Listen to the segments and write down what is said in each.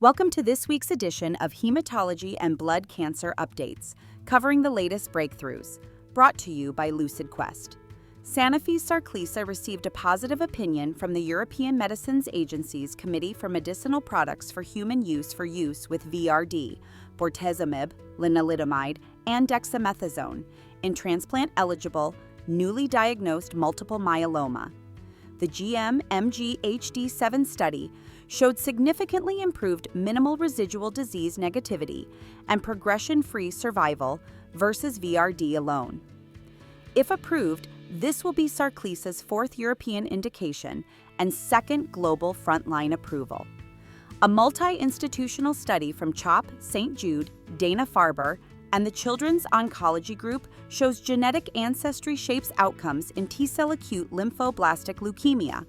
Welcome to this week's edition of Hematology and Blood Cancer Updates, covering the latest breakthroughs, brought to you by LucidQuest. Sanofi's Sarclisa received a positive opinion from the European Medicines Agency's Committee for Medicinal Products for Human Use with VRD, bortezomib, lenalidomide, and dexamethasone in transplant-eligible, newly diagnosed multiple myeloma. The GM-MGHD7 study showed significantly improved minimal residual disease negativity and progression-free survival versus VRD alone. If approved, this will be Sarclisa's fourth European indication and second global frontline approval. A multi-institutional study from CHOP, St. Jude, Dana-Farber, and the Children's Oncology Group shows genetic ancestry shapes outcomes in T-cell acute lymphoblastic leukemia.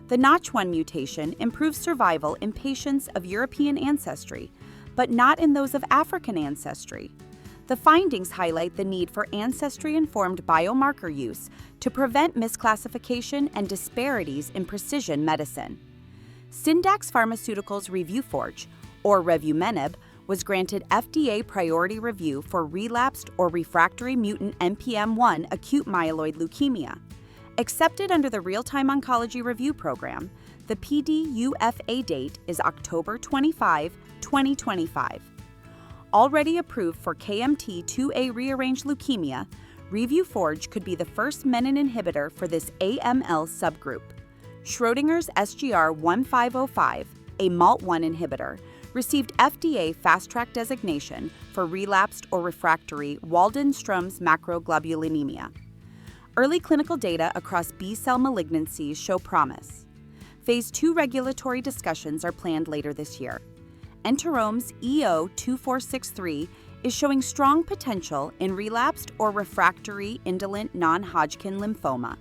The Notch1 mutation improves survival in patients of European ancestry, but not in those of African ancestry. The findings highlight the need for ancestry-informed biomarker use to prevent misclassification and disparities in precision medicine. Syndax Pharmaceuticals' Revuforj, or revumenib, was granted FDA Priority review for relapsed or refractory mutant NPM1 acute myeloid leukemia. Accepted under the Real-Time Oncology Review Program, the PDUFA date is October 25, 2025. Already approved for KMT2A rearranged leukemia, Revuforj could be the first menin inhibitor for this AML subgroup. Schrödinger's SGR-1505, a MALT1 inhibitor, received FDA Fast Track designation for relapsed or refractory Waldenström's macroglobulinemia. Early clinical data across B-cell malignancies show promise. Phase 2 regulatory discussions are planned later this year. Enterome's EO2463 is showing strong potential in relapsed or refractory indolent non-Hodgkin lymphoma.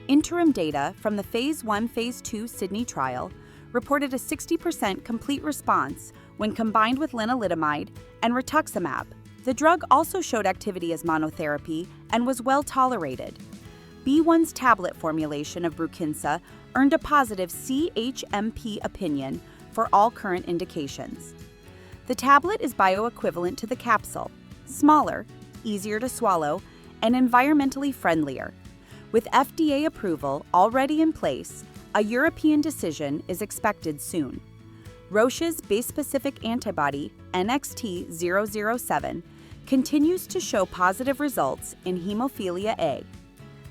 Interim data from the Phase 1, Phase 2 Sydney trial reported a 60% complete response when combined with lenalidomide and rituximab. The drug also showed activity as monotherapy and was well tolerated. B1's tablet formulation of Brukinsa earned a positive CHMP opinion for all current indications. The tablet is bioequivalent to the capsule, smaller, easier to swallow, and environmentally friendlier. With FDA approval already in place, a European decision is expected soon. Roche's base-specific antibody, NXT007, continues to show positive results in Hemophilia A.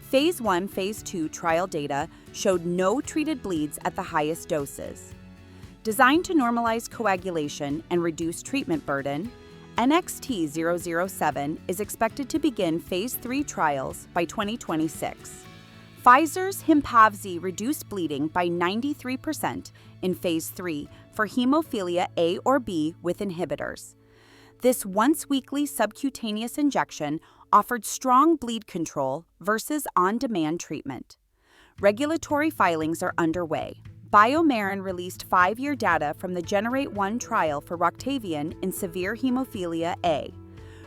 Phase 1, Phase 2 trial data showed no treated bleeds at the highest doses. Designed to normalize coagulation and reduce treatment burden, NXT007 is expected to begin Phase 3 trials by 2026. Pfizer's Hemophilia reduced bleeding by 93% in Phase 3 for Hemophilia A or B with inhibitors. This once-weekly subcutaneous injection offered strong bleed control versus on-demand treatment. Regulatory filings are underway. BioMarin released 5-year data from the Generate-1 trial for Roctavian in severe Hemophilia A.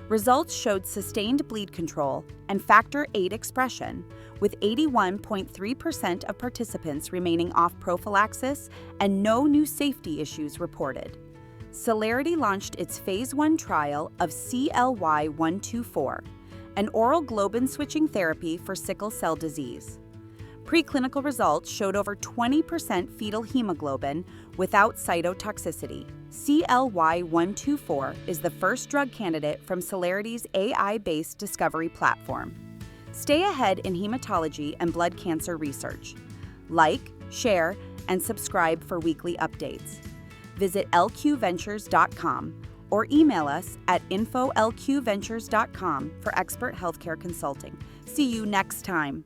Results showed sustained bleed control and factor VIII expression, with 81.3% of participants remaining off prophylaxis and no new safety issues reported. Celerity launched its Phase 1 trial of CLY-124, an oral globin-switching therapy for sickle cell disease. Preclinical results showed over 20% fetal hemoglobin without cytotoxicity. CLY-124 is the first drug candidate from Celerity's AI-based discovery platform. Stay ahead in hematology and blood cancer research. Like, share, and subscribe for weekly updates. Visit lqventures.com or email us at info@lqventures.com for expert healthcare consulting. See you next time.